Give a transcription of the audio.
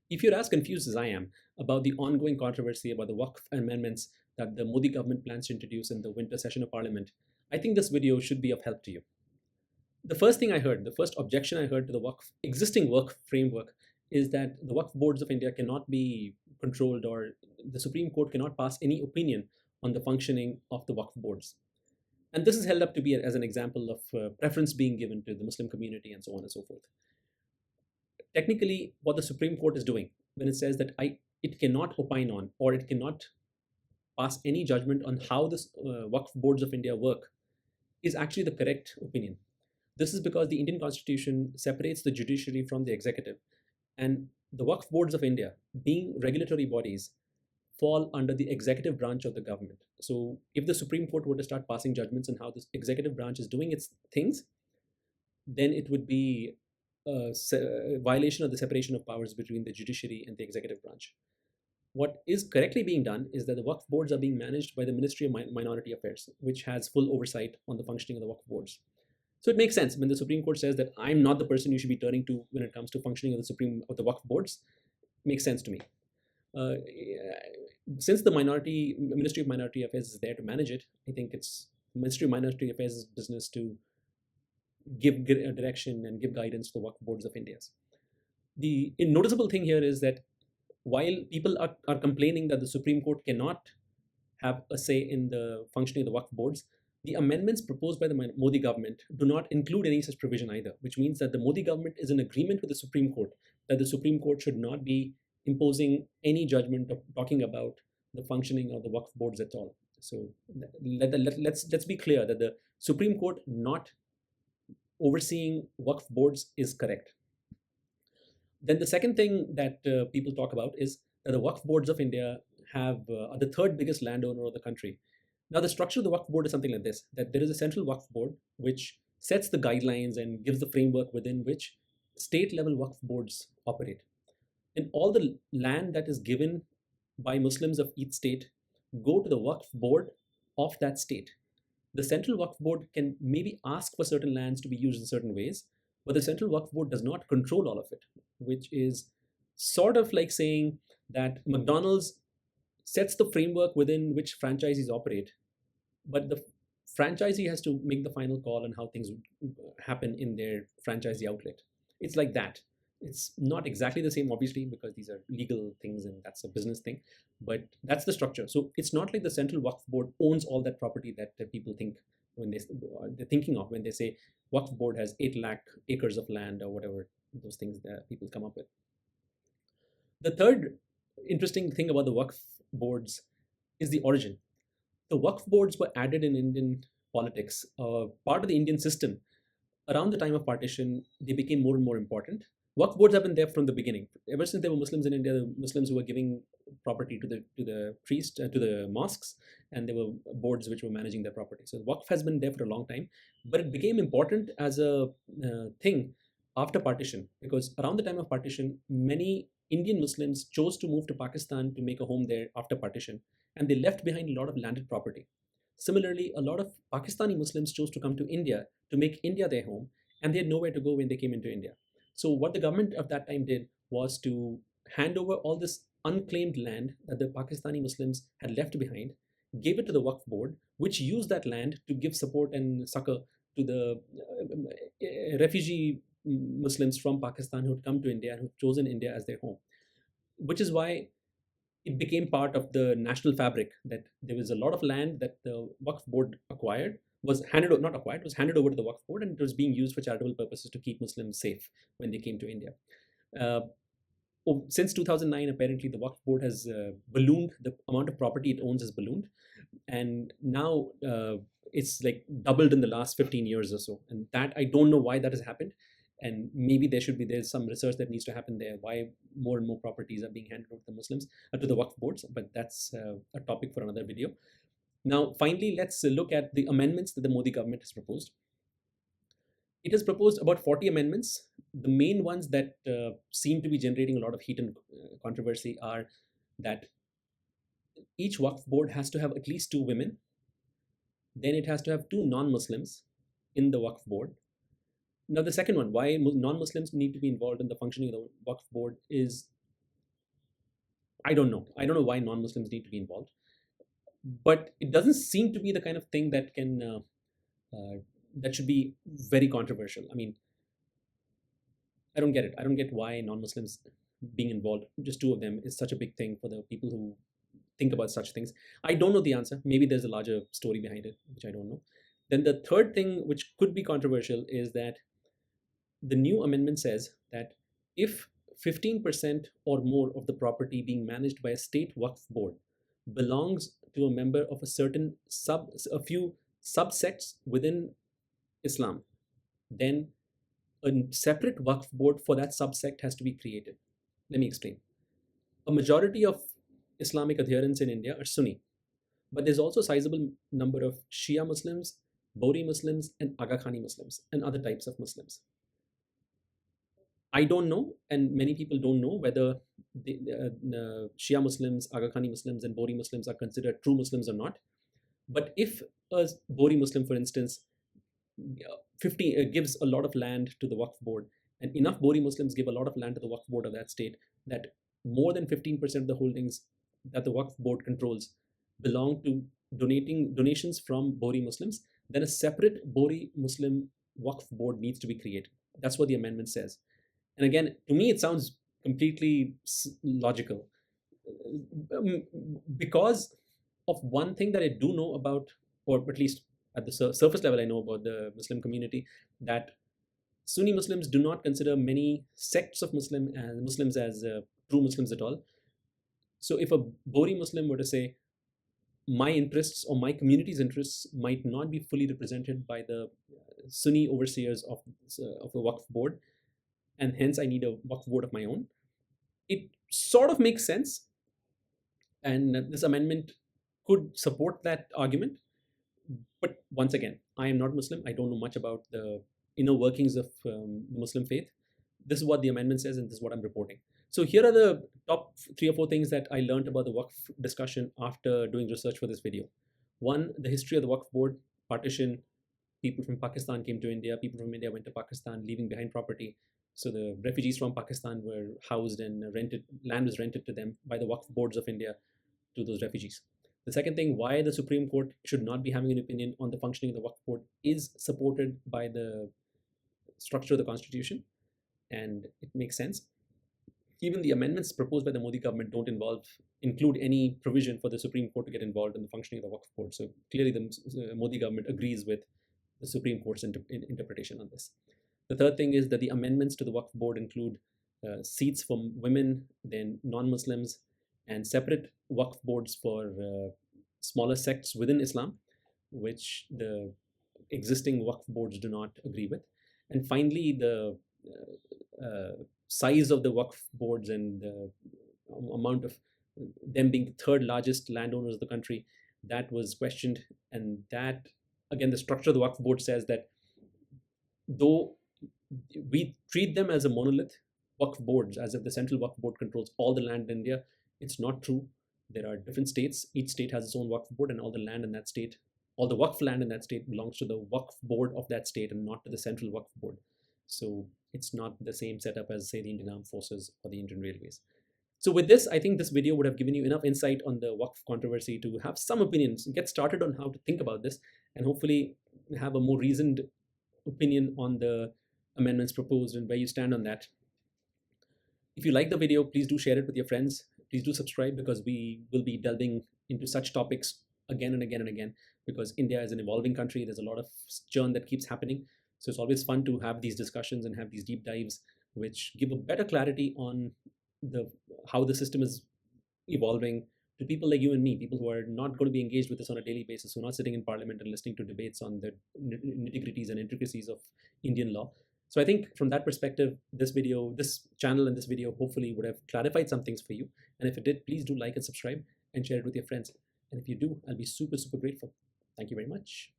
If you're as confused as I am about the ongoing controversy about the Waqf amendments that the Modi government plans to introduce in the winter session of Parliament, I think this video should be of help to you. The first thing I heard, the first objection I heard to the existing Waqf framework is that the Waqf boards of India cannot be controlled, or the Supreme Court cannot pass any opinion on the functioning of the Waqf boards. And this is held up to be as an example of preference being given to the Muslim community and so on and so forth. Technically, what the Supreme Court is doing when it says that it cannot opine on, or it cannot pass any judgment on how the Waqf boards of India work is actually the correct opinion. This is because the Indian Constitution separates the judiciary from the executive, and the Waqf boards of India, being regulatory bodies, fall under the executive branch of the government. So if the Supreme Court were to start passing judgments on how this executive branch is doing its things, then it would be a violation of the separation of powers between the judiciary and the executive branch. What is correctly being done is that the Waqf boards are being managed by the Ministry of Minority Affairs, which has full oversight on the functioning of the Waqf boards. So it makes sense when the Supreme Court says that I'm not the person you should be turning to when it comes to functioning of the Waqf boards. It makes sense to me. Since the Ministry of Minority Affairs is there to manage it, I think it's Ministry of Minority Affairs' business to give direction and give guidance to the Waqf boards of India. The noticeable thing here is that while people are complaining that the Supreme Court cannot have a say in the functioning of the Waqf boards, the amendments proposed by the Modi government do not include any such provision either, which means that the Modi government is in agreement with the Supreme Court that the Supreme Court should not be imposing any judgment of talking about the functioning of the Waqf boards at all. So let's be clear that the Supreme Court not overseeing Waqf boards is correct. Then the second thing that people talk about is that the Waqf boards of India are the third biggest landowner of the country. Now, the structure of the Waqf board is something like this, that there is a central Waqf board which sets the guidelines and gives the framework within which state-level Waqf boards operate. And all the land that is given by Muslims of each state go to the Waqf board of that state. The central Waqf board can maybe ask for certain lands to be used in certain ways, but the central Waqf board does not control all of it, which is sort of like saying that McDonald's sets the framework within which franchisees operate, but the franchisee has to make the final call on how things happen in their franchisee outlet. It's like that. It's not exactly the same, obviously, because these are legal things and that's a business thing, but that's the structure. So it's not like the central Waqf board owns all that property that people think when they're thinking of when they say Waqf board has 8 lakh acres of land or whatever those things that people come up with. The third interesting thing about the Waqf boards is the origin. The Waqf boards were added in Indian politics, part of the Indian system. Around the time of partition, they became more and more important. Waqf boards have been there from the beginning. Ever since there were Muslims in India, the Muslims who were giving property to the priest, to the mosques, and there were boards which were managing their property. So Waqf has been there for a long time, but it became important as a thing after partition, because around the time of partition, many Indian Muslims chose to move to Pakistan to make a home there after partition, and they left behind a lot of landed property. Similarly, a lot of Pakistani Muslims chose to come to India to make India their home, and they had nowhere to go when they came into India. So what the government of that time did was to hand over all this unclaimed land that the Pakistani Muslims had left behind, gave it to the Waqf board, which used that land to give support and succor to the refugee Muslims from Pakistan who had come to India and who chosen India as their home, which is why it became part of the national fabric that there was a lot of land that the Waqf board was handed over to the Waqf board, and it was being used for charitable purposes to keep Muslims safe when they came to India. Since 2009, apparently the Waqf board has ballooned. The amount of property it owns has ballooned, and now it's like doubled in the last 15 years or so. And that I don't know why that has happened. And maybe there's some research that needs to happen there, why more and more properties are being handed over to the Muslims, to the Waqf boards, but that's a topic for another video. Now, finally, let's look at the amendments that the Modi government has proposed. It has proposed about 40 amendments. The main ones that seem to be generating a lot of heat and controversy are that each Waqf board has to have at least 2 women. Then it has to have 2 non-Muslims in the Waqf board. Now, the second one, why non-Muslims need to be involved in the functioning of the Waqf board, is I don't know. I don't know why non-Muslims need to be involved, but it doesn't seem to be the kind of thing that can that should be very controversial. I mean, I don't get it. I don't get why non-Muslims being involved, just two of them, is such a big thing for the people who think about such things. I don't know the answer. Maybe there's a larger story behind it, which I don't know. Then the third thing, which could be controversial, is that the new amendment says that if 15% or more of the property being managed by a state Waqf board belongs to a member of a few subsects within Islam, then a separate Waqf board for that subsect has to be created. Let me explain. A majority of Islamic adherents in India are Sunni, but there's also a sizable number of Shia Muslims, Bori Muslims, and Aga Khani Muslims, and other types of Muslims. I don't know, and many people don't know, whether the Shia Muslims, Aga Khani Muslims, and Bori Muslims are considered true Muslims or not. But if a Bori Muslim, for instance, gives a lot of land to the Waqf board, and enough Bori Muslims give a lot of land to the Waqf board of that state, that more than 15% of the holdings that the Waqf board controls belong to donations from Bori Muslims, then a separate Bori Muslim Waqf board needs to be created. That's what the amendment says. And again, to me, it sounds completely logical, because of one thing that I do know about, or at least at the surface level I know about the Muslim community, that Sunni Muslims do not consider many sects of Muslims as true Muslims at all. So if a Bori Muslim were to say, my interests or my community's interests might not be fully represented by the Sunni overseers of the Waqf board, and hence I need a Waqf board of my own, it sort of makes sense. And this amendment could support that argument. But once again, I am not Muslim. I don't know much about the inner workings of the Muslim faith. This is what the amendment says, and this is what I'm reporting. So here are the top 3 or 4 things that I learned about the Waqf discussion after doing research for this video. One, the history of the Waqf board, partition. People from Pakistan came to India. People from India went to Pakistan, leaving behind property. So the refugees from Pakistan were housed and land was rented to them by the Waqf boards of India to those refugees. The second thing, why the Supreme Court should not be having an opinion on the functioning of the Waqf board, is supported by the structure of the constitution, and it makes sense. Even the amendments proposed by the Modi government don't include any provision for the Supreme Court to get involved in the functioning of the Waqf board. So clearly the Modi government agrees with the Supreme Court's interpretation on this. The third thing is that the amendments to the Waqf board include seats for women, then non-Muslims, and separate Waqf boards for smaller sects within Islam, which the existing Waqf boards do not agree with. And finally, the size of the Waqf boards and the amount of them being the third largest landowners of the country, that was questioned. And that, again, the structure of the Waqf board says that though we treat them as a monolith, Waqf boards, as if the central Waqf board controls all the land in India, it's not true. There are different states. Each state has its own Waqf board, and all the land in that state, all the Waqf land in that state belongs to the Waqf board of that state and not to the central Waqf board. So it's not the same setup as, say, the Indian Armed Forces or the Indian Railways. So with this, I think this video would have given you enough insight on the Waqf controversy to have some opinions, get started on how to think about this, and hopefully have a more reasoned opinion on the amendments proposed and where you stand on that. If you like the video, please do share it with your friends. Please do subscribe, because we will be delving into such topics again and again and again, because India is an evolving country. There's a lot of churn that keeps happening. So it's always fun to have these discussions and have these deep dives, which give a better clarity on how the system is evolving to people like you and me, people who are not going to be engaged with this on a daily basis, who are not sitting in parliament and listening to debates on the nitty-gritties and intricacies of Indian law. So I think from that perspective, this channel and this video hopefully would have clarified some things for you. And if it did, please do like and subscribe and share it with your friends. And if you do, I'll be super, super grateful. Thank you very much.